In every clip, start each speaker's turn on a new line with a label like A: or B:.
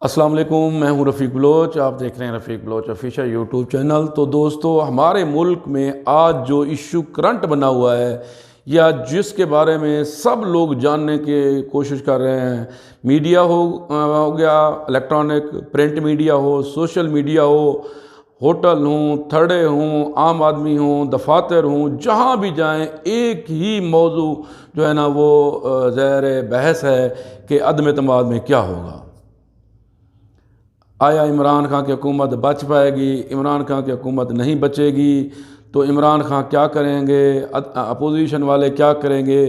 A: السلام علیکم، میں ہوں رفیق بلوچ۔ آپ دیکھ رہے ہیں رفیق بلوچ آفیشیل یوٹیوب چینل۔ تو دوستو، ہمارے ملک میں آج جو ایشو کرنٹ بنا ہوا ہے یا جس کے بارے میں سب لوگ جاننے کی کوشش کر رہے ہیں، میڈیا ہو گیا، الیکٹرانک پرنٹ میڈیا ہو، سوشل میڈیا ہو، ہوٹل ہوں، تھڑے ہوں، عام آدمی ہوں، دفاتر ہوں، جہاں بھی جائیں ایک ہی موضوع جو ہے نا وہ زیر بحث ہے کہ عدم اعتماد میں کیا ہوگا۔ آیا عمران خان کی حکومت بچ پائے گی؟ عمران خان کی حکومت نہیں بچے گی تو عمران خان کیا کریں گے؟ اپوزیشن والے کیا کریں گے؟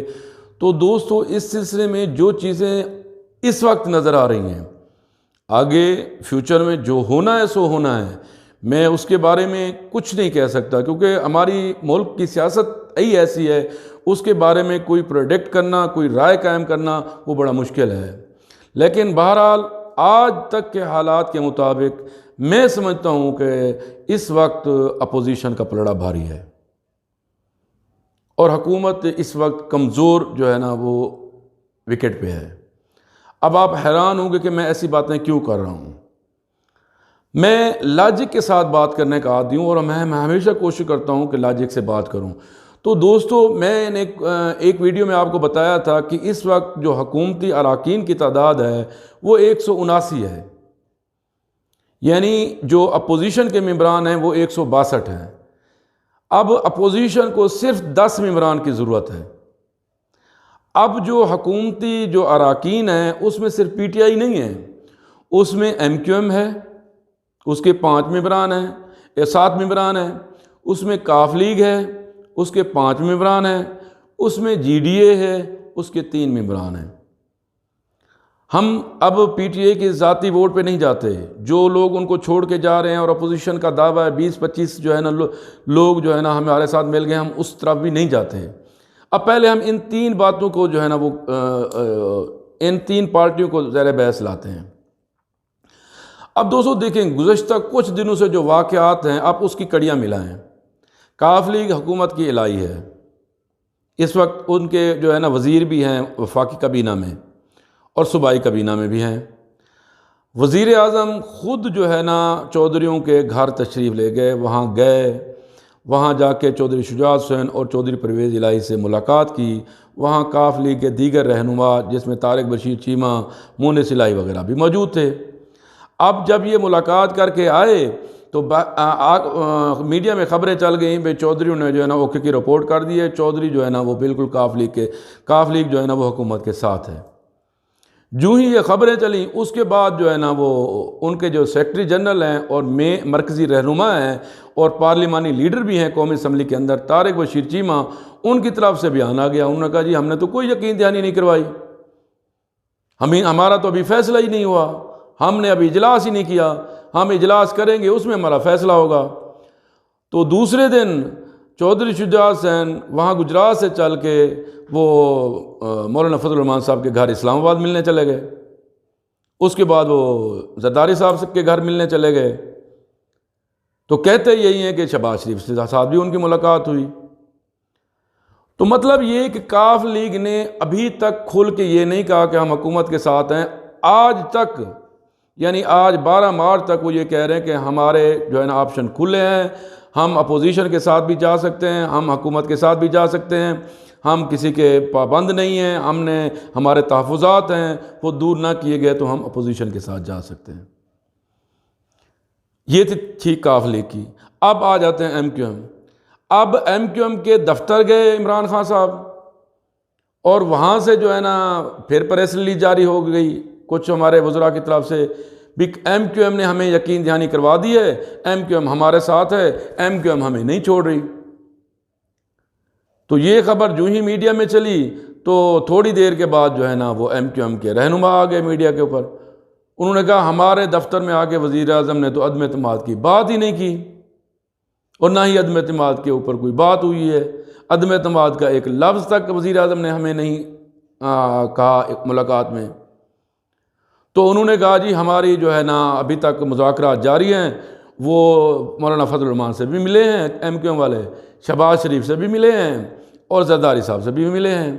A: تو دوستو، اس سلسلے میں جو چیزیں اس وقت نظر آ رہی ہیں، آگے فیوچر میں جو ہونا ہے سو ہونا ہے، میں اس کے بارے میں کچھ نہیں کہہ سکتا، کیونکہ ہماری ملک کی سیاست ہی ایسی ہے، اس کے بارے میں کوئی پریڈکٹ کرنا، کوئی رائے قائم کرنا وہ بڑا مشکل ہے۔ لیکن بہرحال آج تک کے حالات کے مطابق میں سمجھتا ہوں کہ اس وقت اپوزیشن کا پلڑا بھاری ہے اور حکومت اس وقت کمزور جو ہے نا وہ وکٹ پہ ہے۔ اب آپ حیران ہوں گے کہ میں ایسی باتیں کیوں کر رہا ہوں۔ میں لاجک کے ساتھ بات کرنے کا عادی ہوں اور میں ہمیشہ کوشش کرتا ہوں کہ لاجک سے بات کروں۔ تو دوستو، میں نے ایک ویڈیو میں آپ کو بتایا تھا کہ اس وقت جو حکومتی اراکین کی تعداد ہے وہ 179 ہے، یعنی جو اپوزیشن کے ممبران ہیں وہ 162 ہیں۔ اب اپوزیشن کو صرف 10 ممبران کی ضرورت ہے۔ اب جو حکومتی جو اراکین ہیں اس میں صرف پی ٹی آئی نہیں ہے، اس میں ایم کیو ایم ہے، اس کے 5 ممبران ہیں یا 7 ممبران ہیں، اس میں کاف لیگ ہے، اس کے 5 ممبران ہیں، اس میں جی ڈی اے ہے، اس کے 3 ممبران ہیں۔ ہم اب پی ٹی اے کے ذاتی ووٹ پہ نہیں جاتے، جو لوگ ان کو چھوڑ کے جا رہے ہیں اور اپوزیشن کا دعویٰ ہے 20-25 جو ہے نا لوگ جو ہے نا ہمارے ساتھ مل گئے، ہم اس طرف بھی نہیں جاتے۔ اب پہلے ہم ان 3 باتوں کو جو ہے نا وہ ان 3 پارٹیوں کو زیر بحث لاتے ہیں۔ اب دوستو دیکھیں، گزشتہ کچھ دنوں سے جو واقعات ہیں آپ اس کی کڑیاں ملائیں۔ کاف لیگ حکومت کی الہی ہے، اس وقت ان کے جو ہے نا وزیر بھی ہیں وفاقی کابینہ میں اور صوبائی کابینہ میں بھی ہیں۔ وزیر اعظم خود جو ہے نا چودھریوں کے گھر تشریف لے گئے، وہاں جا کے چودھری شجاعت حسین اور چودھری پرویز الہی سے ملاقات کی۔ وہاں کاف لیگ کے دیگر رہنما جس میں طارق بشیر چیمہ، مونس الہی وغیرہ بھی موجود تھے۔ اب جب یہ ملاقات کر کے آئے تو میڈیا میں خبریں چل گئیں بھئی چودھریوں نے جو ہے نا اوکے کی رپورٹ کر دی ہے، چودھری جو ہے نا وہ بالکل کاف لیگ جو ہے نا وہ حکومت کے ساتھ ہے۔ جو ہی یہ خبریں چلیں اس کے بعد جو ہے نا وہ ان کے جو سیکرٹری جنرل ہیں اور مرکزی رہنما ہیں اور پارلیمانی لیڈر بھی ہیں قومی اسمبلی کے اندر، طارق بشیر چیمہ، ان کی طرف سے بیان آ گیا۔ انہوں نے کہا جی ہم نے تو کوئی یقین دہانی نہیں کروائی، ہمارا تو ابھی فیصلہ ہی نہیں ہوا، ہم نے ابھی اجلاس ہی نہیں کیا، ہم اجلاس کریں گے اس میں ہمارا فیصلہ ہوگا۔ تو دوسرے دن چودھری شجاعت حسین وہاں گجرات سے چل کے وہ مولانا فضل الرحمان صاحب کے گھر اسلام آباد ملنے چلے گئے، اس کے بعد وہ زرداری صاحب کے گھر ملنے چلے گئے۔ تو کہتے یہی ہیں کہ شہباز شریف سے ساتھ بھی ان کی ملاقات ہوئی۔ تو مطلب یہ کہ کاف لیگ نے ابھی تک کھل کے یہ نہیں کہا کہ ہم حکومت کے ساتھ ہیں۔ آج تک، یعنی آج 12 مارچ تک وہ یہ کہہ رہے ہیں کہ ہمارے جو ہے نا آپشن کھلے ہیں، ہم اپوزیشن کے ساتھ بھی جا سکتے ہیں، ہم حکومت کے ساتھ بھی جا سکتے ہیں، ہم کسی کے پابند نہیں ہیں، ہمارے تحفظات ہیں وہ دور نہ کیے گئے تو ہم اپوزیشن کے ساتھ جا سکتے ہیں۔ یہ تھی کاف لیگ کی۔ اب آ جاتے ہیں ایم کیو ایم۔ اب ایم کیو ایم کے دفتر گئے عمران خان صاحب اور وہاں سے جو ہے نا پھر پریس ریلیز جاری ہو گئی کچھ ہمارے وزراء کی طرف سے بھی ایم کیو ایم نے ہمیں یقین دہانی کروا دی ہے، ایم کیو ایم ہمارے ساتھ ہے، ایم کیو ایم ہمیں نہیں چھوڑ رہی۔ تو یہ خبر جو ہی میڈیا میں چلی تو تھوڑی دیر کے بعد جو ہے نا وہ ایم کیو ایم کے رہنما آ گئے میڈیا کے اوپر، انہوں نے کہا ہمارے دفتر میں آ کے وزیر اعظم نے تو عدم اعتماد کی بات ہی نہیں کی اور نہ ہی عدم اعتماد کے اوپر کوئی بات ہوئی ہے، عدم اعتماد کا ایک لفظ تک وزیر اعظم نے ہمیں نہیں کہا ملاقات میں۔ تو انہوں نے کہا جی ہماری جو ہے نا ابھی تک مذاکرات جاری ہیں، وہ مولانا فضل الرحمان سے بھی ملے ہیں ایم کیو ایم والے، شہباز شریف سے بھی ملے ہیں اور زرداری صاحب سے بھی ملے ہیں۔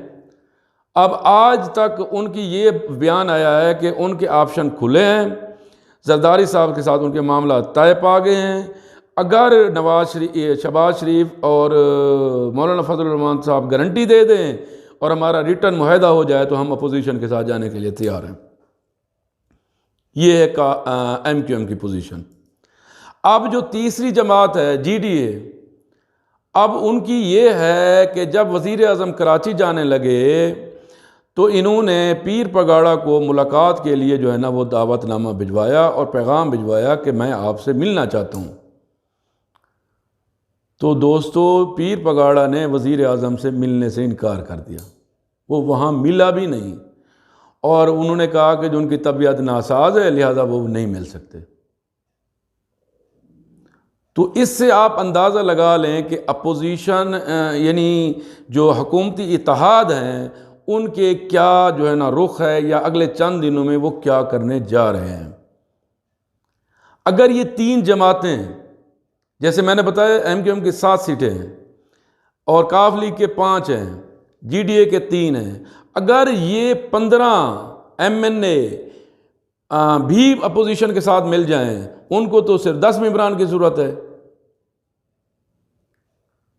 A: اب آج تک ان کی یہ بیان آیا ہے کہ ان کے آپشن کھلے ہیں زرداری صاحب کے ساتھ ان کے معاملات طے پا گئے ہیں۔ اگر شہباز شریف اور مولانا فضل الرحمان صاحب گارنٹی دے دیں اور ہمارا ریٹرن معاہدہ ہو جائے تو ہم اپوزیشن کے ساتھ جانے کے لیے تیار ہیں۔ یہ ہے ایم کیو ایم کی پوزیشن۔ اب جو تیسری جماعت ہے جی ڈی اے، اب ان کی یہ ہے کہ جب وزیر اعظم کراچی جانے لگے تو انہوں نے پیر پگاڑا کو ملاقات کے لیے جو ہے نا وہ دعوت نامہ بھجوایا اور پیغام بھجوایا کہ میں آپ سے ملنا چاہتا ہوں۔ تو دوستو پیر پگاڑا نے وزیر اعظم سے ملنے سے انکار کر دیا، وہ وہاں ملا بھی نہیں، اور انہوں نے کہا کہ جو ان کی طبیعت ناساز ہے لہذا وہ نہیں مل سکتے۔ تو اس سے آپ اندازہ لگا لیں کہ اپوزیشن یعنی جو حکومتی اتحاد ہیں ان کے کیا جو ہے نا رخ ہے، یا اگلے چند دنوں میں وہ کیا کرنے جا رہے ہیں۔ اگر یہ تین جماعتیں، جیسے میں نے بتایا ایم کیو ایم کی 7 سیٹیں ہیں اور کاف لیگ کے 5 ہیں، جی ڈی اے کے 3 ہیں، اگر یہ 15 ایم این اے بھی اپوزیشن کے ساتھ مل جائیں، ان کو تو صرف 10 ممبران کی ضرورت ہے،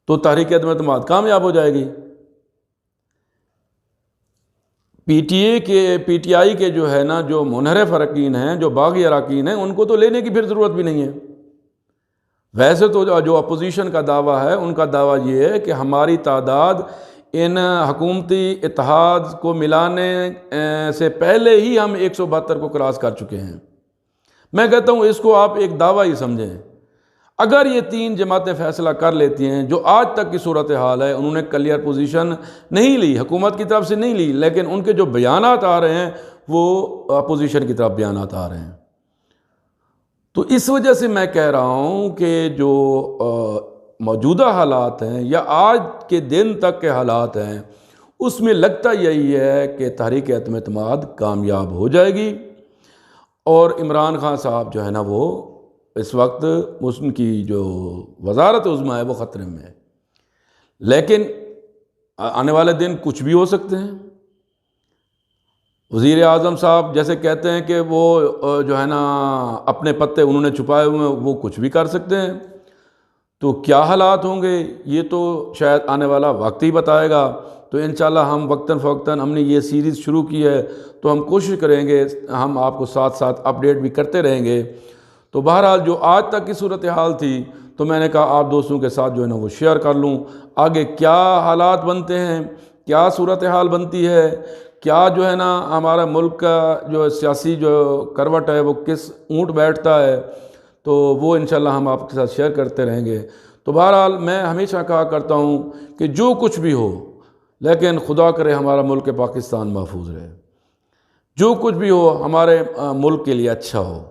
A: تو تحریک عدم اعتماد کامیاب ہو جائے گی۔ پی ٹی آئی کے جو ہے نا جو منحرف اراکین ہیں، جو باغی اراکین ہیں، ان کو تو لینے کی پھر ضرورت بھی نہیں ہے۔ ویسے تو جو اپوزیشن کا دعویٰ ہے، ان کا دعویٰ یہ ہے کہ ہماری تعداد ان حکومتی اتحاد کو ملانے سے پہلے ہی ہم 172 کو کراس کر چکے ہیں۔ میں کہتا ہوں اس کو آپ ایک دعویٰ ہی سمجھیں۔ اگر یہ 3 جماعتیں فیصلہ کر لیتی ہیں، جو آج تک کی صورتحال ہے، انہوں نے کلیئر پوزیشن نہیں لی، حکومت کی طرف سے نہیں لی، لیکن ان کے جو بیانات آ رہے ہیں وہ اپوزیشن کی طرف بیانات آ رہے ہیں۔ تو اس وجہ سے میں کہہ رہا ہوں کہ جو موجودہ حالات ہیں یا آج کے دن تک کے حالات ہیں، اس میں لگتا یہی ہے کہ تحریک عدم اعتماد کامیاب ہو جائے گی، اور عمران خان صاحب جو ہے نا وہ اس وقت ان کی جو وزارت عظمیٰ ہے وہ خطرے میں ہے۔ لیکن آنے والے دن کچھ بھی ہو سکتے ہیں۔ وزیر اعظم صاحب جیسے کہتے ہیں کہ وہ جو ہے نا اپنے پتے انہوں نے چھپائے ہوئے ہیں، وہ کچھ بھی کر سکتے ہیں۔ تو کیا حالات ہوں گے یہ تو شاید آنے والا وقت ہی بتائے گا۔ تو انشاءاللہ ہم وقتاً فوقتاً، ہم نے یہ سیریز شروع کی ہے تو ہم کوشش کریں گے، ہم آپ کو ساتھ ساتھ اپڈیٹ بھی کرتے رہیں گے۔ تو بہرحال جو آج تک کی صورتحال تھی تو میں نے کہا آپ دوستوں کے ساتھ جو ہے نا وہ شیئر کر لوں، آگے کیا حالات بنتے ہیں، کیا صورتحال بنتی ہے، کیا جو ہے نا ہمارا ملک کا جو سیاسی جو کروٹ ہے وہ کس اونٹ بیٹھتا ہے، تو وہ انشاءاللہ ہم آپ کے ساتھ شیئر کرتے رہیں گے۔ تو بہرحال میں ہمیشہ کہا کرتا ہوں کہ جو کچھ بھی ہو، لیکن خدا کرے ہمارا ملک پاکستان محفوظ رہے، جو کچھ بھی ہو ہمارے ملک کے لیے اچھا ہو،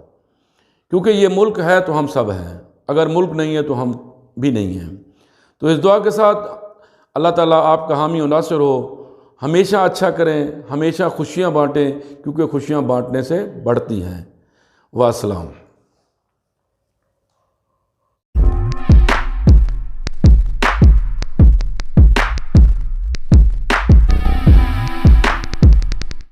A: کیونکہ یہ ملک ہے تو ہم سب ہیں، اگر ملک نہیں ہے تو ہم بھی نہیں ہیں۔ تو اس دعا کے ساتھ اللہ تعالیٰ آپ کا حامی و ناصر ہو، ہمیشہ اچھا کریں، ہمیشہ خوشیاں بانٹیں، کیونکہ خوشیاں بانٹنے سے بڑھتی ہیں۔ والسلام۔